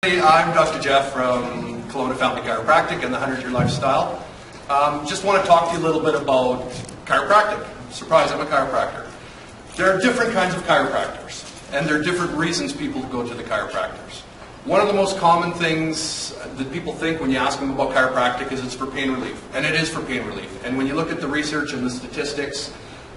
Hey, I'm Dr. Jeff from Kelowna Family Chiropractic and the 100-Year Lifestyle. Just want to talk to you a little bit about chiropractic. Surprise, I'm a chiropractor. There are different kinds of chiropractors, and there are different reasons people go to the chiropractors. One of the most common things that people think when you ask them about chiropractic is it's for pain relief, and it is for pain relief. And when you look at the research and the statistics,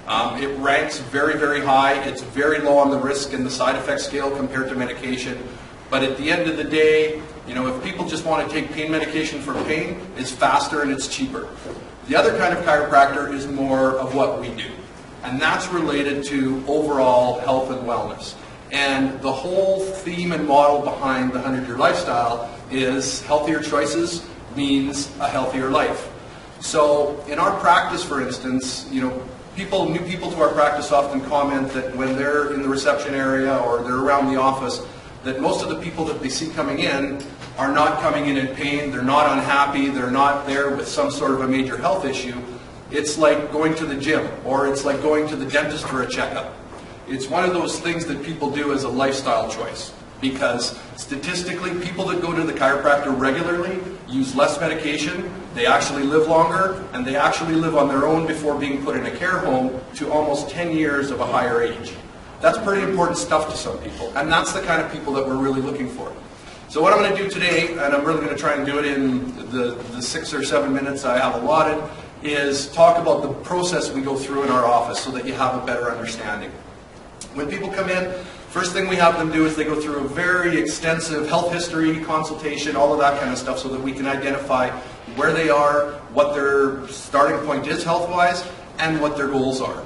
it ranks very, very high. It's very low on the risk and the side effect scale compared to medication. But at the end of the day, you know, if people just want to take pain medication for pain, it's faster and it's cheaper. The other kind of chiropractor is more of what we do, and that's related to overall health and wellness. And the whole theme and model behind the 100-Year Lifestyle is healthier choices means a healthier life. So in our practice, for instance, you know, new people to our practice often comment that when they're in the reception area or they're around the office, that most of the people that they see coming in are not coming in pain, they're not unhappy, they're not there with some sort of a major health issue. It's like going to the gym, or it's like going to the dentist for a checkup. It's one of those things that people do as a lifestyle choice, because statistically, people that go to the chiropractor regularly use less medication, they actually live longer, and they actually live on their own before being put in a care home to almost 10 years of a higher age. That's pretty important stuff to some people, and that's the kind of people that we're really looking for. So what I'm going to do today, and I'm really going to try and do it in the 6 or 7 minutes I have allotted, is talk about the process we go through in our office so that you have a better understanding. When people come in, first thing we have them do is they go through a very extensive health history, consultation, all of that kind of stuff so that we can identify where they are, what their starting point is health-wise, and what their goals are.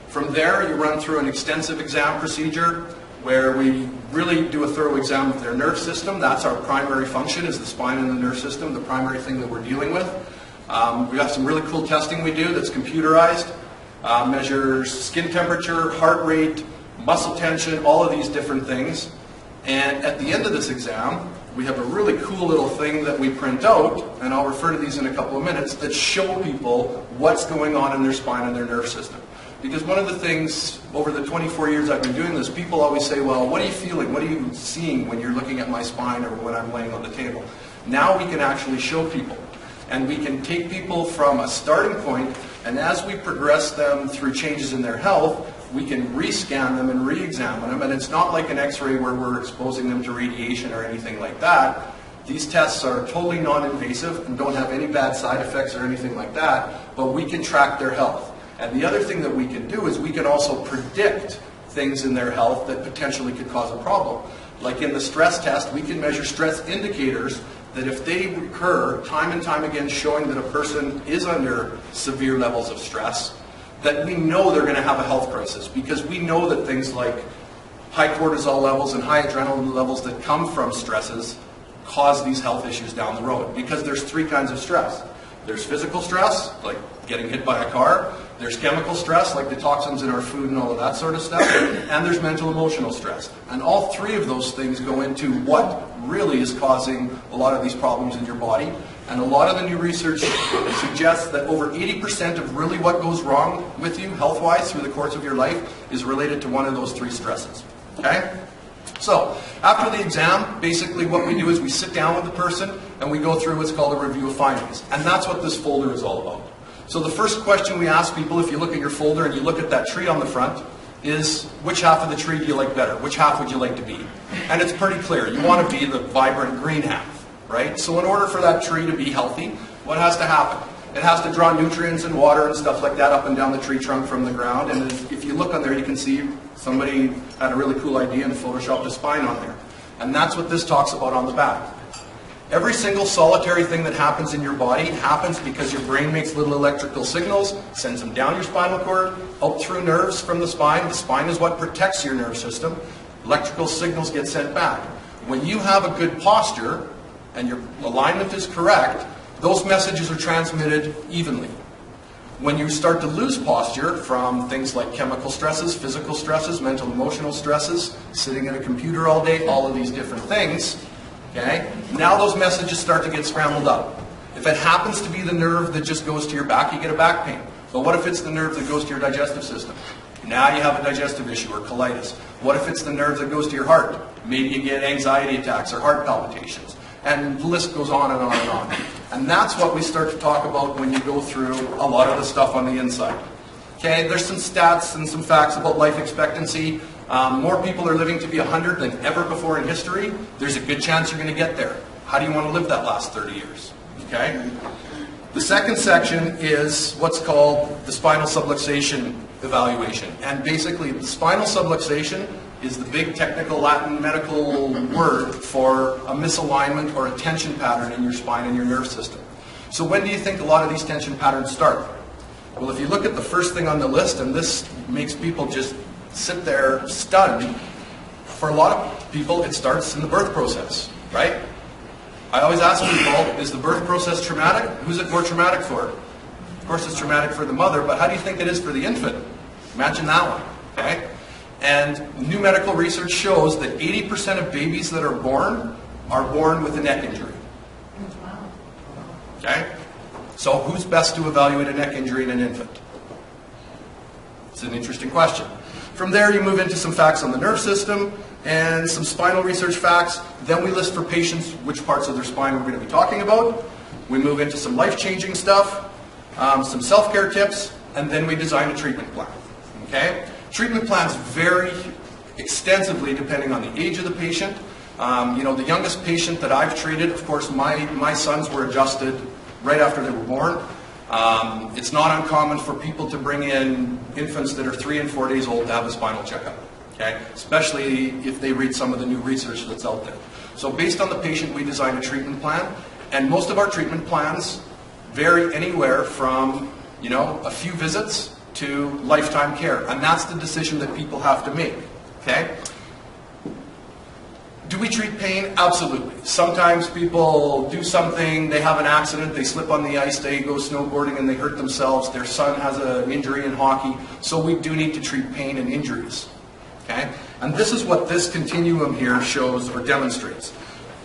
From there, you run through an extensive exam procedure where we really do a thorough exam of their nerve system. That's our primary function, is the spine and the nerve system, the primary thing that we're dealing with. We have some really cool testing we do that's computerized, measures skin temperature, heart rate, muscle tension, all of these different things. And at the end of this exam, we have a really cool little thing that we print out, and I'll refer to these in a couple of minutes, that show people what's going on in their spine and their nerve system. Because one of the things, over the 24 years I've been doing this, people always say, well, what are you feeling? What are you seeing when you're looking at my spine or when I'm laying on the table? Now we can actually show people. And we can take people from a starting point, and as we progress them through changes in their health, we can re-scan them and re-examine them. And it's not like an x-ray where we're exposing them to radiation or anything like that. These tests are totally non-invasive and don't have any bad side effects or anything like that, but we can track their health. And the other thing that we can do is we can also predict things in their health that potentially could cause a problem. Like in the stress test, we can measure stress indicators that if they recur time and time again showing that a person is under severe levels of stress, that we know they're going to have a health crisis, because we know that things like high cortisol levels and high adrenaline levels that come from stresses cause these health issues down the road, because there's 3 kinds of stress. There's physical stress, like getting hit by a car. There's chemical stress, like the toxins in our food and all of that sort of stuff. And there's mental emotional stress. And all 3 of those things go into what really is causing a lot of these problems in your body. And a lot of the new research suggests that over 80% of really what goes wrong with you health-wise through the course of your life is related to one of those 3 stresses. Okay? So, after the exam, basically what we do is we sit down with the person and we go through what's called a review of findings. And that's what this folder is all about. So the first question we ask people, if you look at your folder and you look at that tree on the front, is which half of the tree do you like better? Which half would you like to be? And it's pretty clear. You want to be the vibrant green half, right? So in order for that tree to be healthy, what has to happen? It has to draw nutrients and water and stuff like that up and down the tree trunk from the ground. And if you look on there, you can see somebody had a really cool idea and photoshopped a spine on there. And that's what this talks about on the back. Every single solitary thing that happens in your body happens because your brain makes little electrical signals, sends them down your spinal cord, up through nerves from the spine. The spine is what protects your nerve system. Electrical signals get sent back. When you have a good posture and your alignment is correct, those messages are transmitted evenly. When you start to lose posture from things like chemical stresses, physical stresses, mental emotional stresses, sitting at a computer all day, all of these different things, okay, now those messages start to get scrambled up. If it happens to be the nerve that just goes to your back, you get a back pain. But what if it's the nerve that goes to your digestive system? Now you have a digestive issue or colitis. What if it's the nerve that goes to your heart? Maybe you get anxiety attacks or heart palpitations. And the list goes on and on and on. And that's what we start to talk about when you go through a lot of the stuff on the inside. Okay, there's some stats and some facts about life expectancy. More people are living to be 100 than ever before in history. There's a good chance you're going to get there. How do you want to live that last 30 years? Okay? The second section is what's called the spinal subluxation evaluation. And basically, the spinal subluxation is the big technical Latin medical word for a misalignment or a tension pattern in your spine and your nerve system. So when do you think a lot of these tension patterns start? Well, if you look at the first thing on the list, and this makes people just sit there stunned, for a lot of people it starts in the birth process, right? I always ask people, is the birth process traumatic? Who's it more traumatic for? Of course it's traumatic for the mother, but how do you think it is for the infant? Imagine that one, okay? And new medical research shows that 80% of babies that are born with a neck injury. Okay? So who's best to evaluate a neck injury in an infant? It's an interesting question. From there you move into some facts on the nerve system and some spinal research facts. Then we list for patients which parts of their spine we're going to be talking about. We move into some life-changing stuff, some self-care tips, and then we design a treatment plan. Okay? Treatment plans vary extensively depending on the age of the patient. The youngest patient that I've treated, of course, my sons were adjusted right after they were born. It's not uncommon for people to bring in infants that are 3 and 4 days old to have a spinal checkup, okay? Especially if they read some of the new research that's out there. So based on the patient, we design a treatment plan, and most of our treatment plans vary anywhere from, a few visits to lifetime care, and that's the decision that people have to make, okay? Do we treat pain? Absolutely. Sometimes people do something, they have an accident, they slip on the ice, they go snowboarding and they hurt themselves, their son has an injury in hockey, so we do need to treat pain and injuries, okay? And this is what this continuum here shows or demonstrates.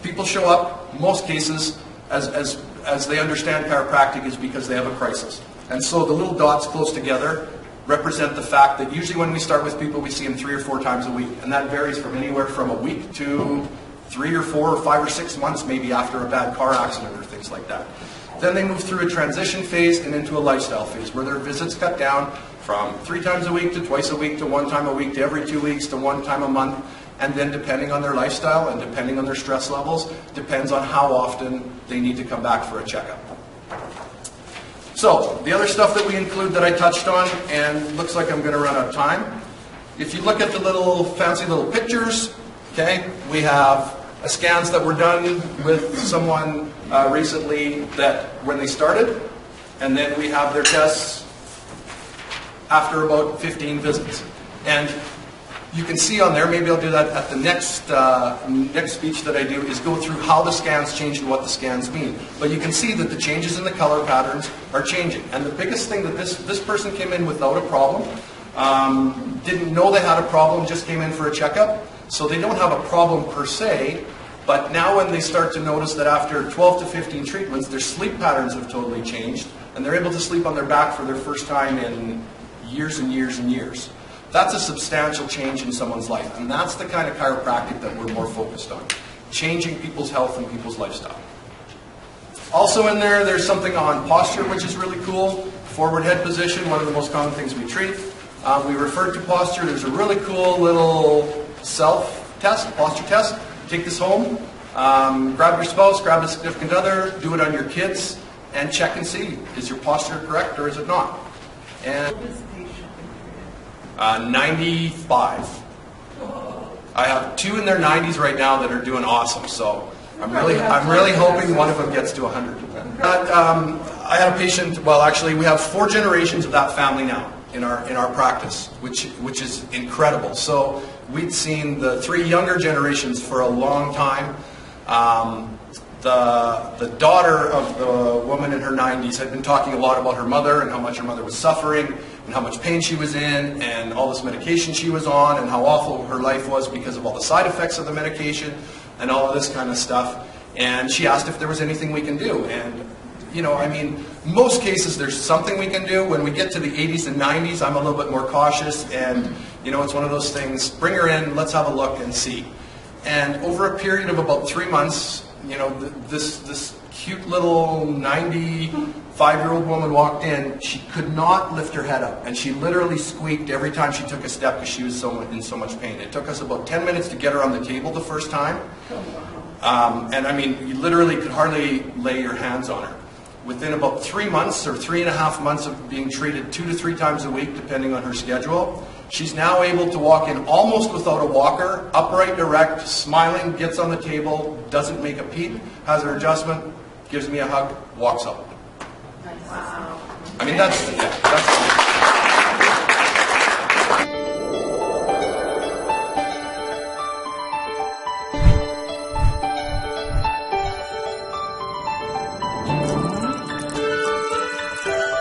People show up, most cases, as they understand chiropractic is because they have a crisis. And so the little dots close together represent the fact that usually when we start with people, we see them 3 or 4 times a week. And that varies from anywhere from a week to 3 or 4 or 5 or 6 months maybe after a bad car accident or things like that. Then they move through a transition phase and into a lifestyle phase where their visits cut down from 3 times a week to twice a week to 1 time a week to every 2 weeks to 1 time a month. And then depending on their lifestyle and depending on their stress levels, depends on how often they need to come back for a checkup. So, the other stuff that we include that I touched on, and looks like I'm going to run out of time. If you look at the little fancy little pictures, okay, we have scans that were done with someone recently that when they started, and then we have their tests after about 15 visits. And you can see on there, maybe I'll do that at the next speech that I do, is go through how the scans change and what the scans mean. But you can see that the changes in the color patterns are changing. And the biggest thing that this person came in without a problem, didn't know they had a problem, just came in for a checkup. So they don't have a problem per se, but now when they start to notice that after 12 to 15 treatments, their sleep patterns have totally changed, and they're able to sleep on their back for their first time in years and years and years. That's a substantial change in someone's life, and that's the kind of chiropractic that we're more focused on, changing people's health and people's lifestyle. Also in there, there's something on posture, which is really cool. Forward head position, one of the most common things we treat. We refer to posture. There's a really cool little self-test, posture test. Take this home, grab your spouse, grab a significant other, do it on your kids, and check and see, is your posture correct or is it not? And 95. I have 2 in their 90s right now that are doing awesome, so I'm really hoping one of them gets to 100. I had a patient, well actually we have 4 generations of that family now in our practice, which is incredible. So we'd seen the 3 younger generations for a long time. The daughter of the woman in her 90s had been talking a lot about her mother and how much her mother was suffering and how much pain she was in and all this medication she was on and how awful her life was because of all the side effects of the medication and all of this kind of stuff. And she asked if there was anything we can do. And you know, I mean, most cases there's something we can do. When we get to the 80s and 90s, I'm a little bit more cautious, and you know, it's one of those things, bring her in, let's have a look and see. And over a period of about 3 months, you know, this cute little 95-year-old woman walked in. She could not lift her head up, and she literally squeaked every time she took a step because she was in so much pain. It took us about 10 minutes to get her on the table the first time. And I mean, you literally could hardly lay your hands on her. Within about 3 months or 3.5 months of being treated 2 to 3 times a week, depending on her schedule, she's now able to walk in almost without a walker, upright, erect, smiling, gets on the table, doesn't make a peep, has her adjustment, gives me a hug, walks out. Wow. I mean, that's